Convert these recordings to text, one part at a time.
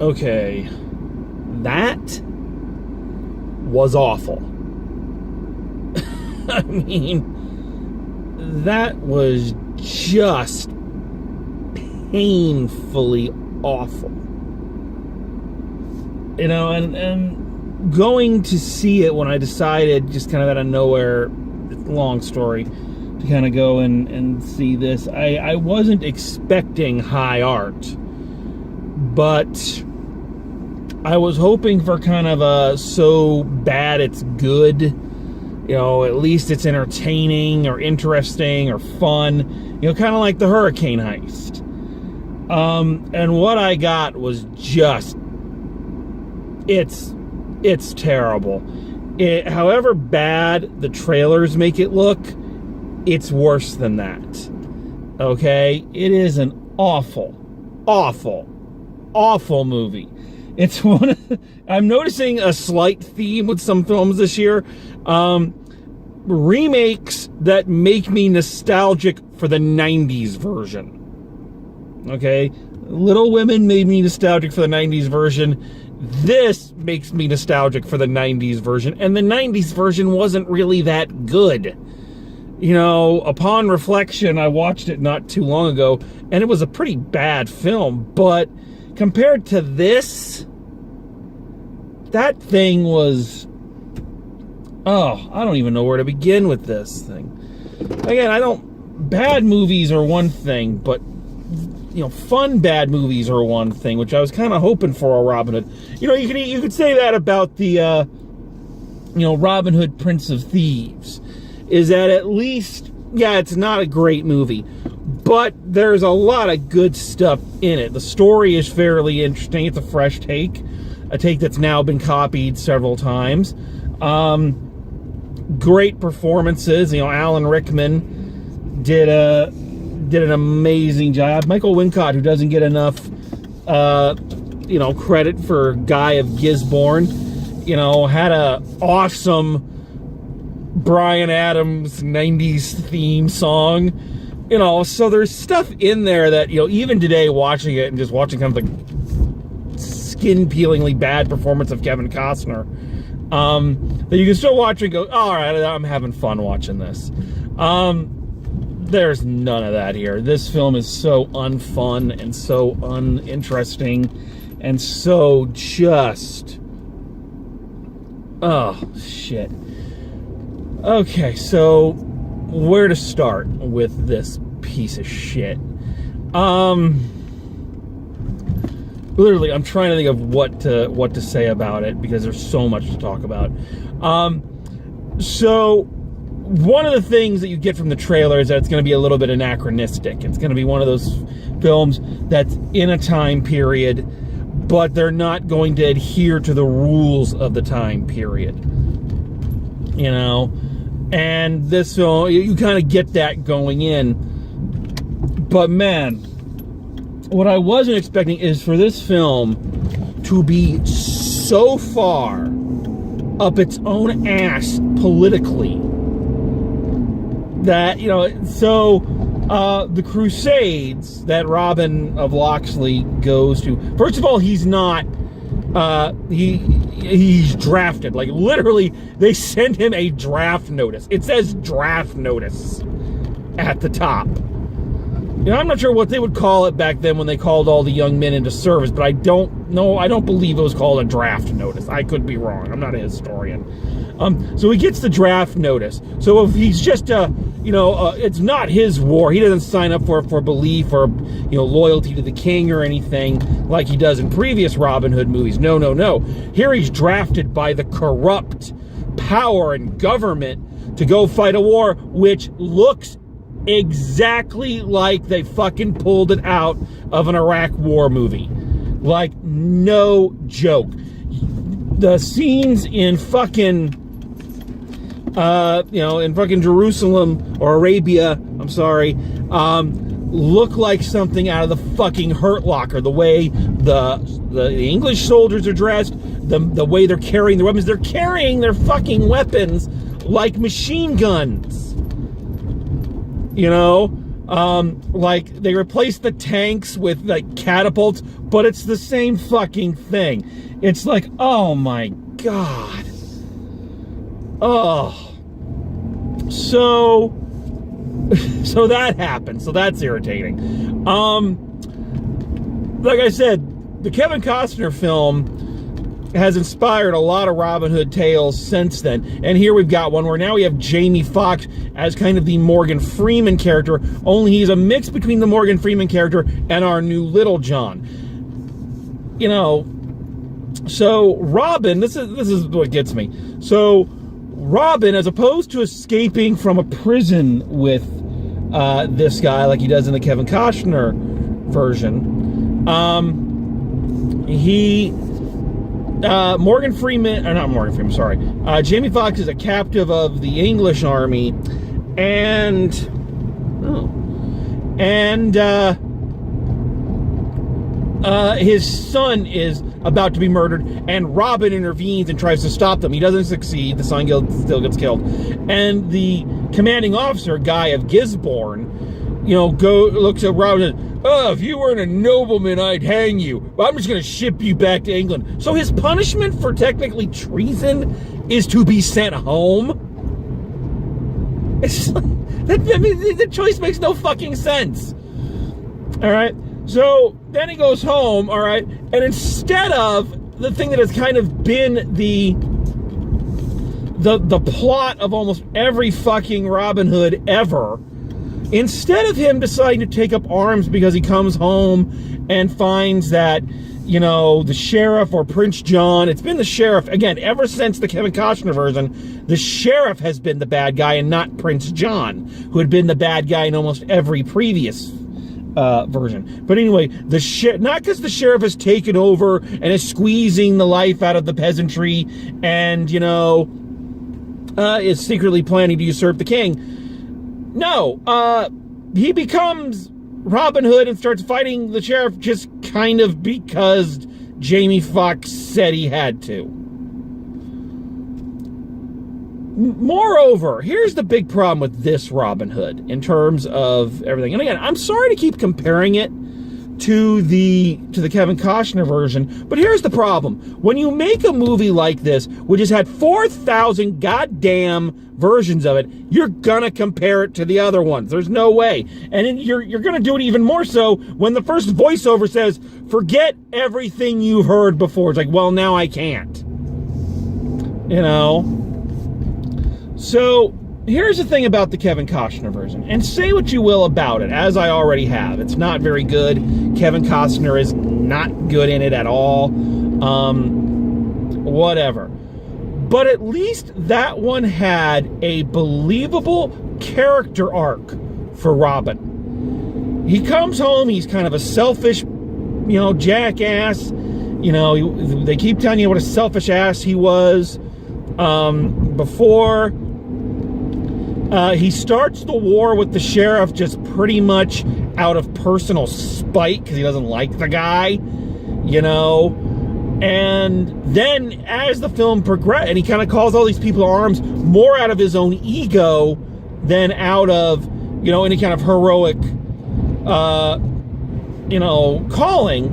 Okay, that was awful. I mean, that was just painfully awful. You know, and going to see it when I decided, just kind of out of nowhere, long story, to kind of go and see this. I wasn't expecting high art, but I was hoping for kind of a so bad it's good, you know, at least it's entertaining or interesting or fun, you know, kind of like the Hurricane Heist. And what I got was just, it's terrible. However bad the trailers make it look, it's worse than that. Okay? It is an awful movie. It's one of, I'm noticing a slight theme with some films this year. Remakes that make me nostalgic for the 90s version. Okay? Little Women made me nostalgic for the 90s version. This makes me nostalgic for the 90s version. And the 90s version wasn't really that good. You know, upon reflection, I watched it not too long ago, and it was a pretty bad film. But compared to this, that thing was... oh, I don't even know where to begin with this thing. Again, bad movies are one thing, but, you know, fun bad movies are one thing, which I was kind of hoping for a Robin Hood. You know, you could say that about the, you know, Robin Hood, Prince of Thieves. Is that at least, yeah, it's not a great movie, but there's a lot of good stuff in it. The story is fairly interesting. It's a fresh take, a take that's now been copied several times. Great performances. You know, Alan Rickman did an amazing job. Michael Wincott, who doesn't get enough, you know, credit for Guy of Gisborne, you know, had a awesome Bryan Adams 90s theme song. You know, so there's stuff in there that, you know, even today watching it and just watching kind of the skin-peelingly bad performance of Kevin Costner, that you can still watch and go, all right, I'm having fun watching this. There's none of that here. This film is so unfun and so uninteresting and so just... oh, shit. Okay, so where to start with this piece of shit? Literally, I'm trying to think of what to say about it because there's so much to talk about. So one of the things that you get from the trailer is that it's going to be a little bit anachronistic. It's going to be one of those films that's in a time period, but they're not going to adhere to the rules of the time period. You know? And this film, you kind of get that going in. But man, what I wasn't expecting is for this film to be so far up its own ass politically that, you know, so the Crusades that Robin of Locksley goes to, first of all, he's not, he's drafted. Like, literally, they send him a draft notice. It says draft notice at the top. You know, I'm not sure what they would call it back then when they called all the young men into service, but I don't know. I don't believe it was called a draft notice. I could be wrong. I'm not a historian. So he gets the draft notice. So if he's just you know, it's not his war. He doesn't sign up for belief or, you know, loyalty to the king or anything like he does in previous Robin Hood movies. No. Here he's drafted by the corrupt power and government to go fight a war which looks exactly like they fucking pulled it out of an Iraq war movie. Like, no joke. The scenes in fucking you know, in fucking Jerusalem or Arabia, I'm sorry, look like something out of the fucking Hurt Locker. The way the English soldiers are dressed, the way they're carrying their weapons. They're carrying their fucking weapons like machine guns. You know? Like, they replaced the tanks with, like, catapults, but it's the same fucking thing. It's like, oh my God. Oh. So that happened. So that's irritating. Like I said, the Kevin Costner film has inspired a lot of Robin Hood tales since then. And here we've got one where now we have Jamie Foxx as kind of the Morgan Freeman character, only he's a mix between the Morgan Freeman character and our new Little John. You know, so Robin, this is what gets me. So Robin, as opposed to escaping from a prison with this guy like he does in the Kevin Costner version, Jamie Foxx is a captive of the English army, and his son is about to be murdered, and Robin intervenes and tries to stop them. He doesn't succeed. The son still gets killed, and the commanding officer, Guy of Gisborne, looks at Robin and says, "Oh, if you weren't a nobleman, I'd hang you. I'm just going to ship you back to England." So his punishment for technically treason is to be sent home? It's like, the choice makes no fucking sense. All right? So then he goes home, all right? And instead of the thing that has kind of been the plot of almost every fucking Robin Hood ever, instead of him deciding to take up arms because he comes home and finds that, the sheriff or Prince John, it's been the sheriff, again, ever since the Kevin Costner version, the sheriff has been the bad guy and not Prince John, who had been the bad guy in almost every previous version. But anyway, not because the sheriff has taken over and is squeezing the life out of the peasantry and, is secretly planning to usurp the king. No, he becomes Robin Hood and starts fighting the sheriff just kind of because Jamie Foxx said he had to. Moreover, here's the big problem with this Robin Hood in terms of everything. And again, I'm sorry to keep comparing it to the Kevin Costner version, but here's the problem. When you make a movie like this, which has had 4,000 goddamn versions of it, you're gonna compare it to the other ones. There's no way. And you're gonna do it even more so when the first voiceover says, "Forget everything you've heard before." It's like, well, now I can't. So here's the thing about the Kevin Costner version, and say what you will about it, as I already have. It's not very good. Kevin Costner is not good in it at all. Whatever. But at least that one had a believable character arc for Robin. He comes home, he's kind of a selfish, jackass. They keep telling you what a selfish ass he was before. He starts the war with the sheriff just pretty much out of personal spite because he doesn't like the guy, And then as the film progresses, and he kind of calls all these people to arms more out of his own ego than out of, any kind of heroic, calling.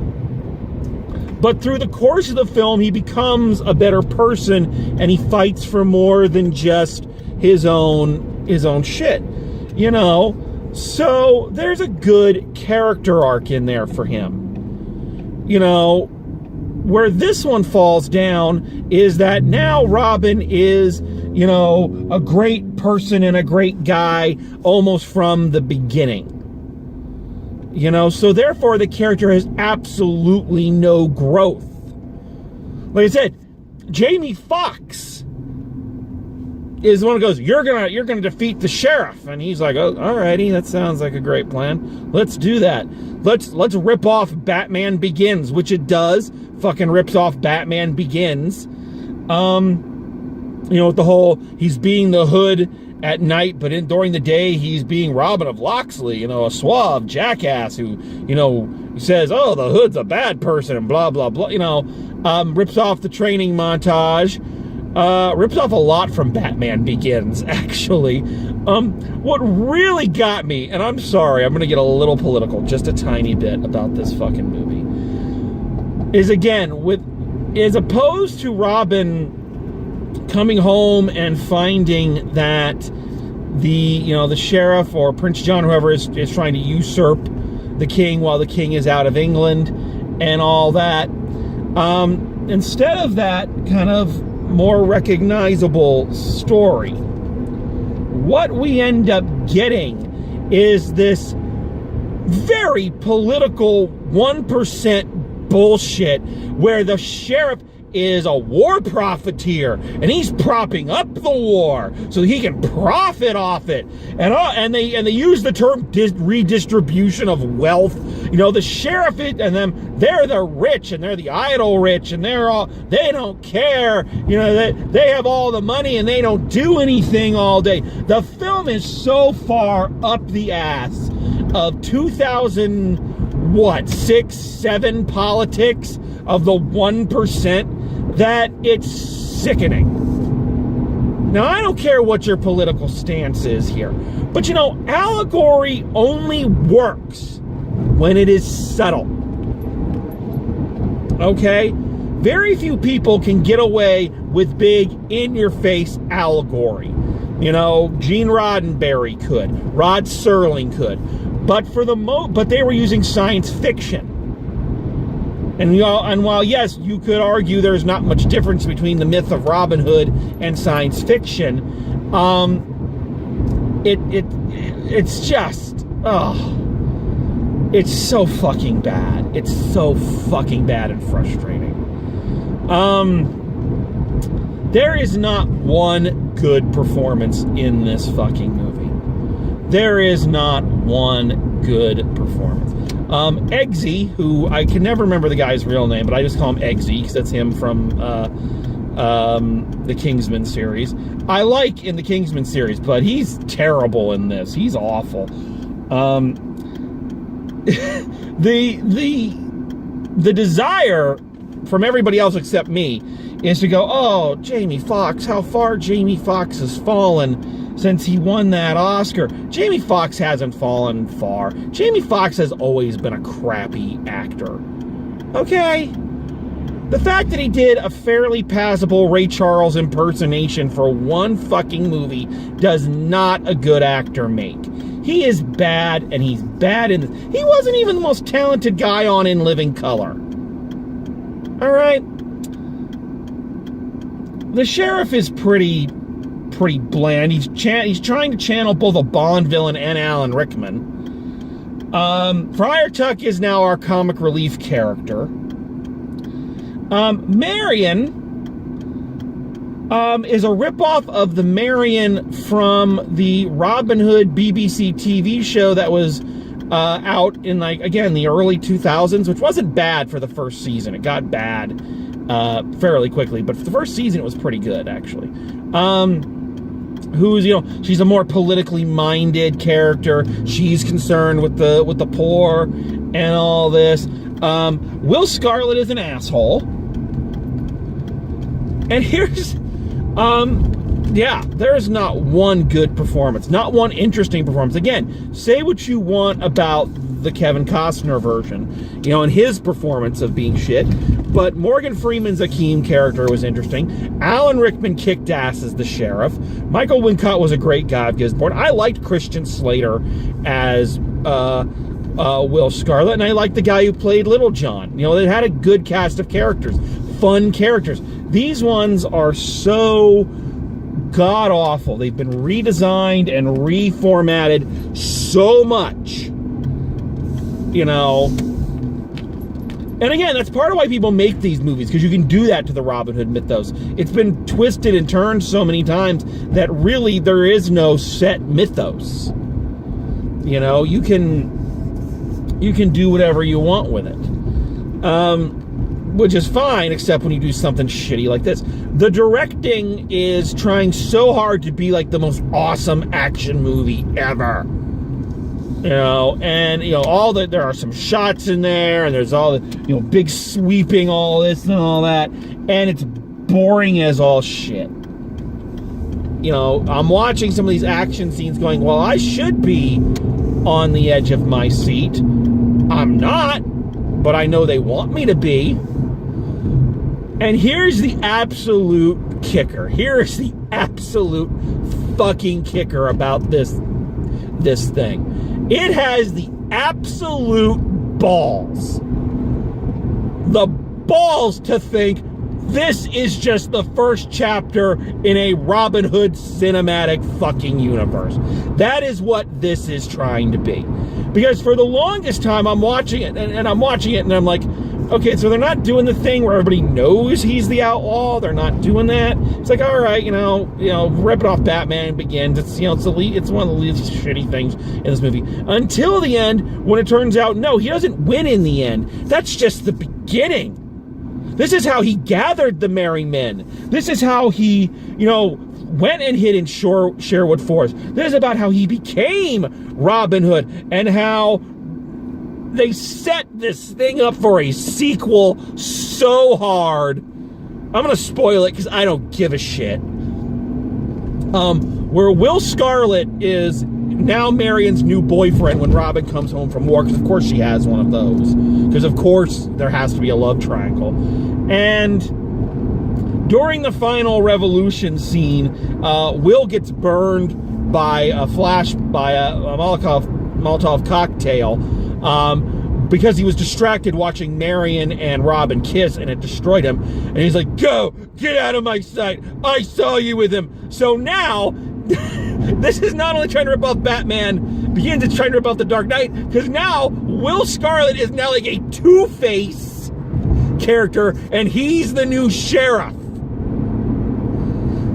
But through the course of the film, he becomes a better person and he fights for more than just his own shit, So there's a good character arc in there for him. Where this one falls down is that now Robin is, a great person and a great guy almost from the beginning. So therefore the character has absolutely no growth. Like I said, Jamie Foxx is the one who goes, you're gonna defeat the sheriff, and he's like, oh, alrighty, that sounds like a great plan. Let's do that. Let's rip off Batman Begins, which it does. Fucking rips off Batman Begins. With the whole he's being the Hood at night, but during the day he's being Robin of Locksley, a suave jackass who, says, oh, the Hood's a bad person and blah blah blah. Rips off the training montage. Rips off a lot from Batman Begins, actually. What really got me, and I'm sorry, I'm going to get a little political, just a tiny bit about this fucking movie, is again, as opposed to Robin coming home and finding that the sheriff or Prince John, whoever is trying to usurp the king while the king is out of England and all that, instead of that kind of more recognizable story, what we end up getting is this very political 1% bullshit where the sheriff is a war profiteer and he's propping up the war so he can profit off it, and they use the term redistribution of wealth. The sheriff and them, they're the rich and they're the idle rich and they don't care, they have all the money and they don't do anything all day. The film is so far up the ass of 2006, 7 politics of the 1% that it's sickening. Now, I don't care what your political stance is here, but allegory only works when it is subtle. Okay? Very few people can get away with big, in-your-face allegory. Gene Roddenberry could, Rod Serling could, but but they were using science fiction. And while yes, you could argue there's not much difference between the myth of Robin Hood and science fiction, it's just it's so fucking bad. It's so fucking bad and frustrating. There is not one good performance in this fucking movie. There is not one good performance. Eggsy, who I can never remember the guy's real name, but I just call him Eggsy because that's him from the Kingsman series. I like in the Kingsman series, but he's terrible in this. He's awful. The desire from everybody else except me is to go, oh, Jamie Foxx, how far Jamie Foxx has fallen since he won that Oscar. Jamie Foxx hasn't fallen far. Jamie Foxx has always been a crappy actor. Okay? The fact that he did a fairly passable Ray Charles impersonation for one fucking movie does not a good actor make. He is bad, and he's bad in this. He wasn't even the most talented guy on In Living Color. Alright? The sheriff is pretty bland. He's trying to channel both a Bond villain and Alan Rickman. Friar Tuck is now our comic relief character. Marion is a ripoff of the Marion from the Robin Hood BBC TV show that was out in, the early 2000s, which wasn't bad for the first season. It got bad fairly quickly, but for the first season it was pretty good, actually. Who's, she's a more politically minded character. She's concerned with the poor and all this. Will Scarlet is an asshole. And here's, there's not one good performance, not one interesting performance. Again, say what you want about the Kevin Costner version, and his performance of being shit, but Morgan Freeman's Akeem character was interesting. Alan Rickman kicked ass as the sheriff. Michael Wincott was a great guy of Gisborne. I liked Christian Slater as Will Scarlet, and I liked the guy who played Little John. They had a good cast of characters, fun characters. These ones are so god-awful. They've been redesigned and reformatted so much. And again, that's part of why people make these movies, because you can do that to the Robin Hood mythos. It's been twisted and turned so many times that really there is no set mythos. You can do whatever you want with it. Which is fine, except when you do something shitty like this. The directing is trying so hard to be like the most awesome action movie ever. There are some shots in there, and there's all the, big sweeping, all this and all that, and it's boring as all shit. You know, I'm watching some of these action scenes going, well, I should be on the edge of my seat. I'm not, but I know they want me to be. And here's the absolute kicker. Here's the absolute fucking kicker about this thing. It has the absolute balls. The balls to think this is just the first chapter in a Robin Hood cinematic fucking universe. That is what this is trying to be. Because for the longest time, I'm watching it, and I'm watching it, and I'm like, okay, so they're not doing the thing where everybody knows he's the outlaw. They're not doing that. It's like, all right, you know, rip it off Batman Begins. It's, you know, it's one of the least shitty things in this movie. Until the end, when it turns out, no, he doesn't win in the end. That's just the beginning. This is how he gathered the merry men. This is how he, you know, went and hid in Sherwood Forest. This is about how he became Robin Hood and how they set this thing up for a sequel so hard. I'm going to spoil it because I don't give a shit. Where Will Scarlet is now Marion's new boyfriend when Robin comes home from war, because of course she has one of those. Because of course there has to be a love triangle. And during the final revolution scene, Will gets burned by a Molotov cocktail because he was distracted watching Marion and Robin kiss, and it destroyed him. And he's like, go, get out of my sight. I saw you with him. So now, this is not only trying to rip off Batman Begins, it's trying to rip off The Dark Knight, because now Will Scarlet is now like a Two-Face character, and he's the new sheriff.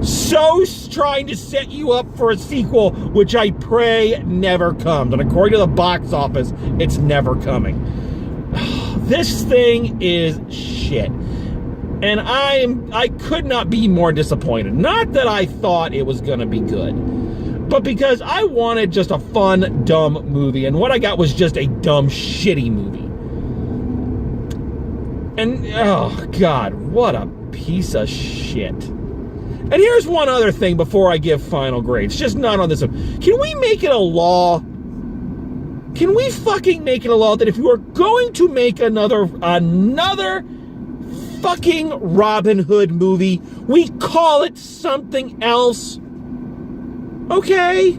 So trying to set you up for a sequel, which I pray never comes. And according to the box office, it's never coming. This thing is shit. And I could not be more disappointed. Not that I thought it was going to be good, but because I wanted just a fun, dumb movie. And what I got was just a dumb, shitty movie. And, oh, God, what a piece of shit. And here's one other thing before I give final grades. Just not on this one. Can we make it a law? Can we fucking make it a law that if you are going to make another fucking Robin Hood movie, we call it something else? Okay?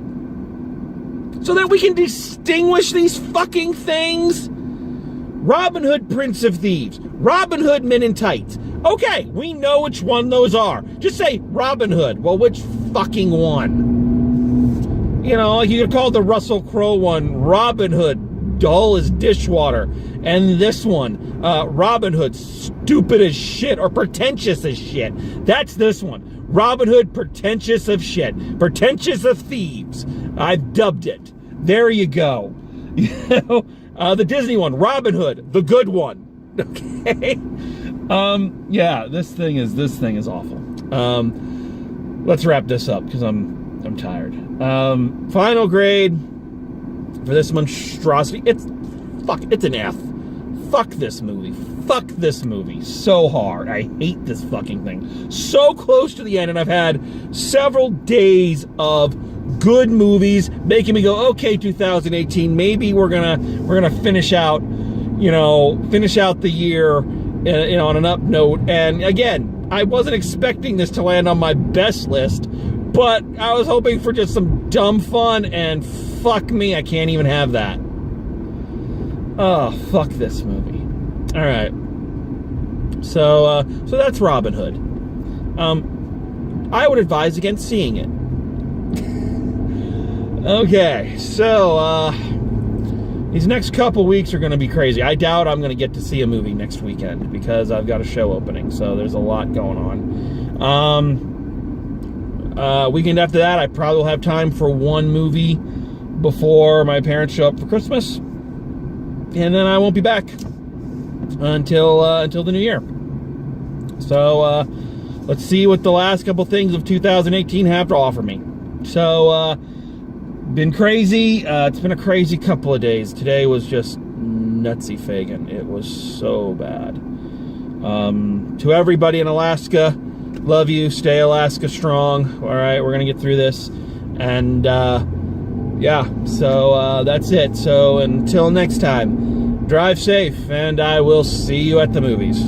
So that we can distinguish these fucking things? Robin Hood, Prince of Thieves. Robin Hood, Men in Tights. Okay, we know which one those are. Just say Robin Hood. Well, which fucking one? You know, like you could call the Russell Crowe one Robin Hood, dull as dishwater. And this one, Robin Hood, stupid as shit or pretentious as shit. That's this one. Robin Hood, pretentious of shit. Pretentious of thieves. I've dubbed it. There you go. You know, the Disney one, Robin Hood, the good one. Okay? Yeah, this thing is awful. Let's wrap this up because I'm tired. Final grade for this monstrosity. It's an F. Fuck this movie. Fuck this movie so hard. I hate this fucking thing. So close to the end, and I've had several days of good movies making me go, okay, 2018, maybe we're gonna finish out the year, on an up note. And again, I wasn't expecting this to land on my best list, but I was hoping for just some dumb fun, and fuck me, I can't even have that. Oh, fuck this movie. All right. So that's Robin Hood. I would advise against seeing it. Okay, so these next couple weeks are going to be crazy. I doubt I'm going to get to see a movie next weekend because I've got a show opening, so there's a lot going on. Weekend after that, I probably will have time for one movie before my parents show up for Christmas, and then I won't be back until the new year. So let's see what the last couple things of 2018 have to offer me. So been crazy. It's been a crazy couple of days. Today was just nutsy Fagin. It was so bad. To everybody in Alaska, Love you. Stay Alaska strong. All right, we're going to get through this. And, yeah, so that's it. So until next time, drive safe, and I will see you at the movies.